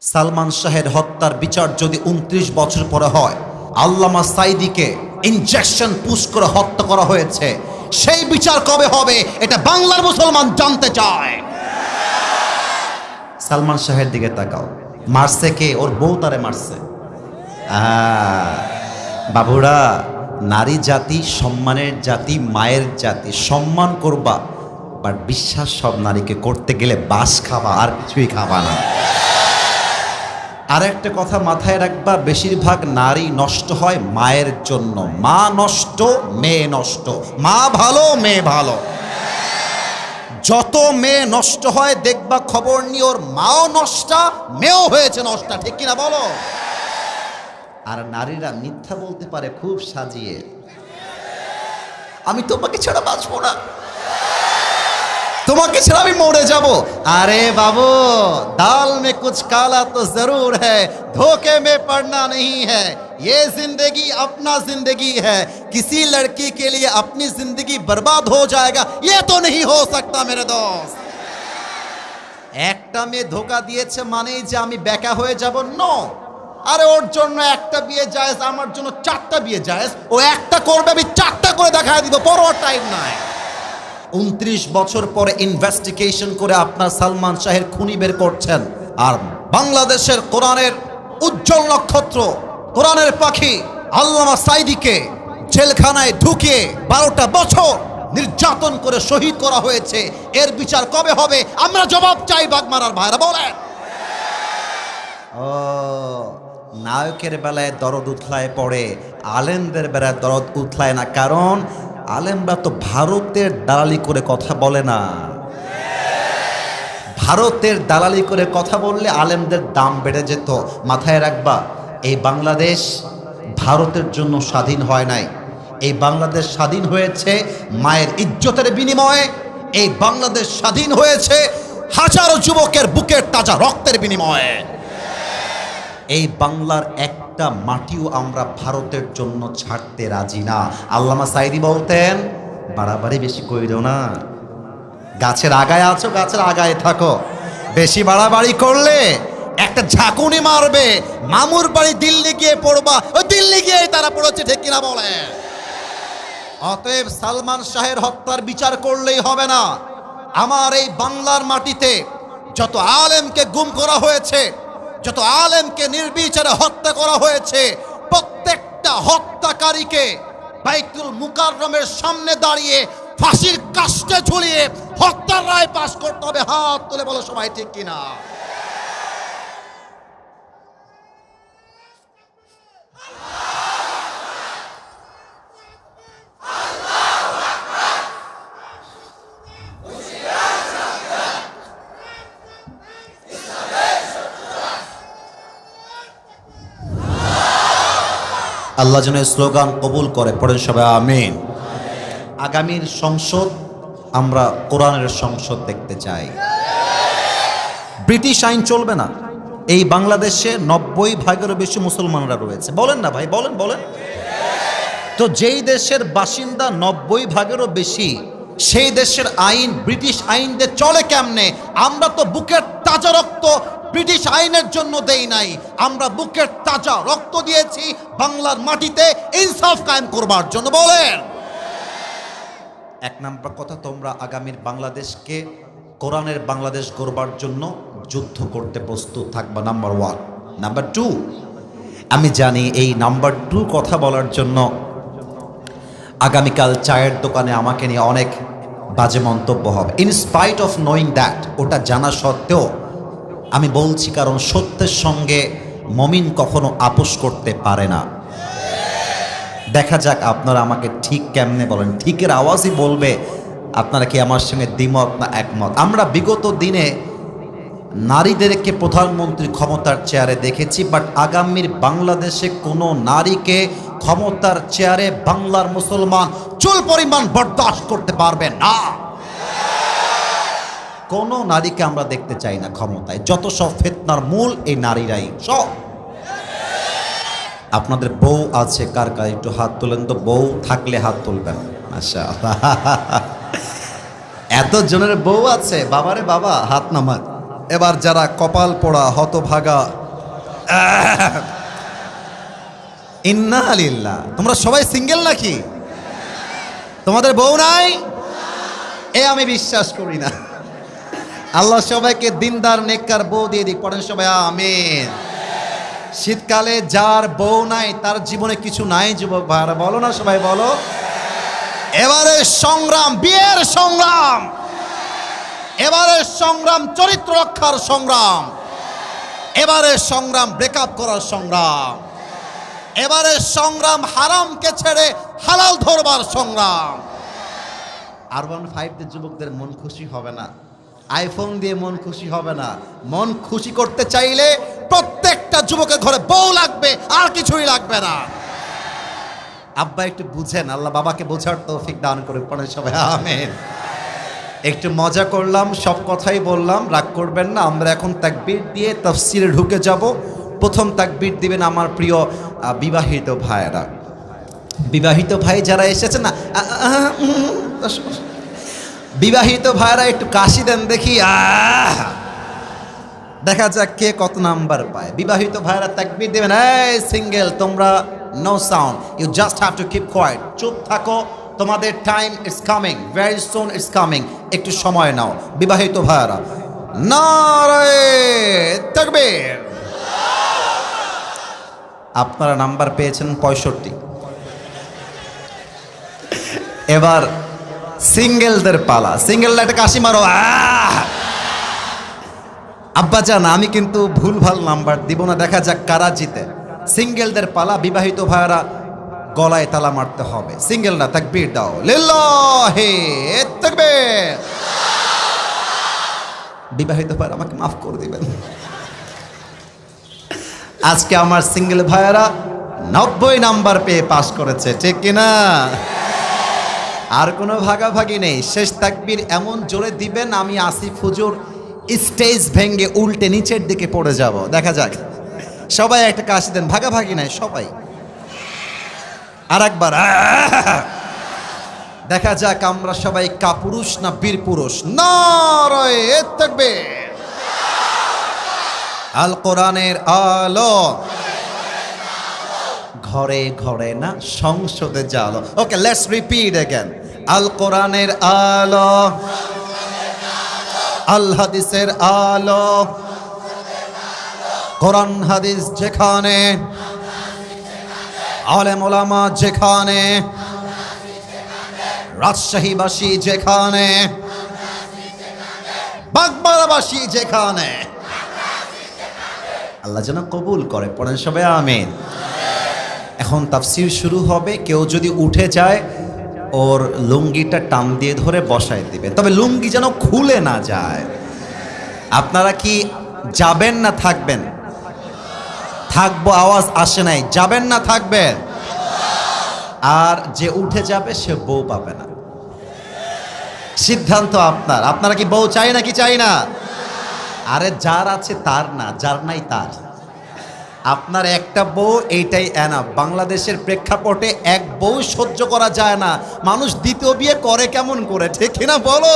সালমান শাহের হত্যার বিচার যদি 29 বছর পরে হয়, আল্লামা সাঈদীকে ইনজেকশন পুশ করে হত্যা করা হয়েছে, সেই বিচার কবে হবে এটা বাংলার মুসলমান জানতে চায়। সালমান শাহের দিকে তাকাও, মারছে কে? ওর বউ তারে মারছে। বাবুরা, নারী জাতি সম্মানের জাতি, মায়ের জাতি, সম্মান করবা, বাট বিশ্বাস সব নারীকে করতে গেলে বাস খাবা, আর কিছুই খাবা না। আর একটা কথা মাথায় রাখবা, বেশিরভাগ নারী নষ্ট হয় মায়ের জন্য। মা নষ্ট, মেয়ে নষ্ট। মা ভালো, মেয়ে ভালো। যত মেয়ে নষ্ট হয় দেখবা খবর নিয়ে ওর মাও নষ্টা, মেয়েও হয়েছে নষ্টা, ঠিক কিনা বলো? আর নারীরা মিথ্যা বলতে পারে খুব সাজিয়ে, আমি তোমাকে ছাড়া বাঁচবো না, তোমাকে ছাড়া আমি মরে যাব। আরে বাবু, दाल में कुछ काला तो जरूर है, धोखे में पड़ना नहीं है, ये जिंदगी अपना जिंदगी है, किसी लड़की के लिए अपनी जिंदगी बर्बाद हो जाएगा ये तो नहीं हो सकता मेरे दोस्त। একটা মেয়ে ধোকা দিয়েছে মানেই যে আমি বেকা হয়ে যাব? নো। আরে ওর জন্য একটা বিয়ে জায়েজ, আমার জন্য 4টা বিয়ে জায়েজ। ও একটা করবে, আমি 4টা করে দেখায় দিব, পরোয়া টাইম নাই। 29 বছর পরে ইনভেস্টিগেশন করে আপনার সালমান শাহের খুনি বের করছেন, আর বাংলাদেশের কোরআনের উজ্জ্বল নক্ষত্র, কোরআনের পাখি আল্লামা সাঈদীকে জেলখানায় ঢুকিয়ে 12টা বছর নির্যাতন করে শহীদ করা হয়েছে। এর বিচার কবে হবে? আমরা জবাব চাই। বাগমারার ভাইরা বলেন। ও, নায়কের বেলায় দরদ উথলায় পড়ে, আলেমদের বেলায় দরদ উথলায় না। কারণ আলেমরা তো ভারতের দালালি করে কথা বলে না। ভারতের দালালি করে কথা বললে আলেমদের দাম বেড়ে যেত। মাথায় রাখবা, এই বাংলাদেশ ভারতের জন্য স্বাধীন হয় নাই। এই বাংলাদেশ স্বাধীন হয়েছে মায়ের ইজ্জতের বিনিময়ে। এই বাংলাদেশ স্বাধীন হয়েছে হাজারো যুবকের বুকের তাজা রক্তের বিনিময়ে। এই বাংলার একটা মাটিও আমরা ভারতের জন্য ছাড়তে রাজি না। আল্লামা সাঈদী বলতেন, বাড়াবাড়ি বেশি কইরো না, গাছের আগায় আছো, গাছের আগায় থাকো। বেশি বাড়াবাড়ি করলে একটা ঝাঁকুনি মারবে, মামুর বাড়ি দিল্লি গিয়ে পড়বা, ওই দিল্লি গিয়ে তারা পড়েছে, ঠিক কিনা বলে? অতএব সালমান শাহের হত্যার বিচার করলেই হবে না। আমার এই বাংলার মাটিতে যত আলেমকে গুম করা হয়েছে, যত আলেমকে নির্বিচারে হত্যা করা হয়েছে, প্রত্যেকটা হত্যাকারীকে বাইতুল মুকাররমের সামনে দাঁড়িয়ে ফাঁসির কাস্টে ঝুলিয়ে হত্যার রায় পাশ করতে হবে। হাত তুলে বলো সবাই, ঠিক কিনা? আল্লাহ যেন স্লোগান কবুল করে, পড়েন সবাই আমিন। আগামীর সংসদ আমরা কোরআনের সংসদ দেখতে চাই। ব্রিটিশ আইন চলবে না। এই বাংলাদেশে 90% বেশি মুসলমানরা রয়েছে। বলেন না ভাই, বলেন বলেন। তো যেই দেশের বাসিন্দা 90%-এরও বেশি, সেই দেশের আইন ব্রিটিশ আইন দিয়ে চলে কেমনে? আমরা তো বুকের তাজা রক্ত ব্রিটিশ আইনের জন্য দেই নাই, আমরা বুকের তাজা রক্ত দিয়েছি বাংলার মাটিতে ইনসাফ কায়েম করবার জন্য। বলেন। এক নাম্বার কথা, তোমরা আগামীর বাংলাদেশকে কোরআনের বাংলাদেশ গড়বার জন্য যুদ্ধ করতে প্রস্তুত থাকবা, নাম্বার 1। নাম্বার 2, আমি জানি এই নাম্বার 2 কথা বলার জন্য আগামীকাল চায়ের দোকানে আমাকে নিয়ে অনেক বাজে মন্তব্য হবে। ইনস্পাইট অফ নোয়িং দ্যাট, ওটা জানা সত্ত্বেও আমি বলছি, কারণ সত্যের সঙ্গে মুমিন কখনো আপোষ করতে পারে না। দেখা যাক আপনারা আমাকে ঠিক কেমনে বলেন, ঠিকের আওয়াজই বলবে আপনারা কি আমার সঙ্গে দ্বিমত না একমত। আমরা বিগত দিনে নারীদেরকে প্রধানমন্ত্রী ক্ষমতার চেয়ারে দেখেছি, বাট আগামীর বাংলাদেশে কোনো নারীকে ক্ষমতার চেয়ারে বাংলার মুসলমান চুল পরিমাণ বরদাস্ত করতে পারবে না। কোনো নারীকে আমরা দেখতে চাই না ক্ষমতায়। যত সব ফিতনার মূল এই নারীরাই সব। আপনাদের বউ আছে কার কার? একটু হাত তোলেন তো। বউ থাকলে হাত তুলবেন। মাশাআল্লাহ, এত জনের বউ আছে। বাবারে বাবা, হাত নামান। এবার যারা কপাল পোড়া হতভাগা, ইন্না লিল্লাহ, তোমরা সবাই সিঙ্গেল নাকি? তোমাদের বউ নাই? আমি বিশ্বাস করি না। আল্লাহ সবাইকে দিনদার নেককার বউ দিয়ে দিক, পড়েন সবাই আমিন। শীতকালে যার বউ নাই তার জীবনে কিছু নাই, যুবক ভাইরা বলো না, সবাই বলো। এবারে সংগ্রাম, বিয়ের সংগ্রাম, এবারে সংগ্রাম চরিত্র রক্ষার সংগ্রাম, এবারে সংগ্রাম ব্রেকআপ করার সংগ্রাম, এবারে সংগ্রাম হারামকে ছেড়ে হালাল ধরবার সংগ্রাম। R15 যুবকদের মন খুশি হবে না, আইফোন দিয়ে মন খুশি হবে না। মন খুশি করতে চাইলে প্রত্যেকটা যুবকের ঘরে বউ লাগবে, আর কিছুই লাগবে না। আব্বা একটু বুঝেন, আল্লাহ বাবাকে বোঝার তৌফিক দান করে, পড়েন সবাই আমিন। একটু মজা করলাম, সব কথাই বললাম, রাগ করবেন না। আমরা এখন তাকবীর দিয়ে তাফসিরে ঢুকে যাব। প্রথম তাকবীর দিবেন আমার প্রিয় বিবাহিত ভাইয়েরা। বিবাহিত ভাই যারা এসেছেন না, বিবাহিত ভাইরা একটু কাশি দেন দেখি, দেখা যাক কে কত নাম্বার পায়। বিবাহিত ভাইরা তাকবীর দেবেন। এই সিঙ্গেল তোমরা no sound, you just have to keep quiet, চুপ থাকো, তোমাদের time is coming, very soon is coming, একটু সময় নাও। বিবাহিত ভাইরা নারে তাকবীর। আপনারা নাম্বার পেয়েছেন 65। এবার সিঙ্গেলদের পালা। সিঙ্গেলরা একটা কাশি মারো। আব্বা জান, আমি কিন্তু ভুলভাল নাম্বার দিব না, দেখা যাক কারা জিতে। সিঙ্গেলদের পালা। বিবাহিত ভাইরা গলায় তালা মারতে হবে। সিঙ্গেল না, তাকবীর দাও, লিল্লাহি তাকবীর। বিবাহিত ভাইরা আমাকে মাফ করে দিবেন। আজকে আমার সিঙ্গেল ভাইরা 90 নাম্বার পেয়ে পাস করেছে, ঠিক কিনা? আর কোনো ভাগাভাগি নেই। শেষ তাকবীর এমন জোরে দিবেন আমি আসিফ হুজুর স্টেজ ভেঙ্গে উল্টে নিচের দিকে পড়ে যাব। দেখা যাক, সবাই একটা কাশি দেন, ভাগাভাগি নাই, সবাই। আর একবার দেখা যাক আমরা সবাই কাপুরুষ না বীর পুরুষ। নারায়ে তাকবীর। আল কোরআনের আলো ঘরে ঘরে না সংসদে জালো। ওকে, লেটস রিপিট अगेन। আল কোরআনের আলো, আল হাদিসের আলো, কোরআন হাদিস যেখানে, আলেম ওলামা যেখানে, রাজশাহীবাসী যেখানে, বাগমারাবাসী যেখানে, আল্লাহ যেন কবুল করে, পড়েন সবাই আমিন। এখন তাফসীর শুরু হবে। কেউ যদি উঠে যায় ওর লুঙ্গিটা টান দিয়ে ধরে বসায় দিবে, তবে লুঙ্গি যেন খুলে না যায়। আপনারা কি যাবেন না থাকবেন? থাকবো, আওয়াজ আসে নাই। যাবেন না থাকবেন? আর যে উঠে যাবে সে বউ পাবে না। সিদ্ধান্ত আপনার। আপনারা কি বউ চাই না কি চাই না? আরে যার আছে তার না, যার নাই তার। আপনার একটা বউ, এইটাই এনাফ। বাংলাদেশের প্রেক্ষাপটে এক বউ সহ্য করা যায় না। মানুষ দ্বিতীয় বিয়ে করে কেমন করে, ঠিক কিনা বলো?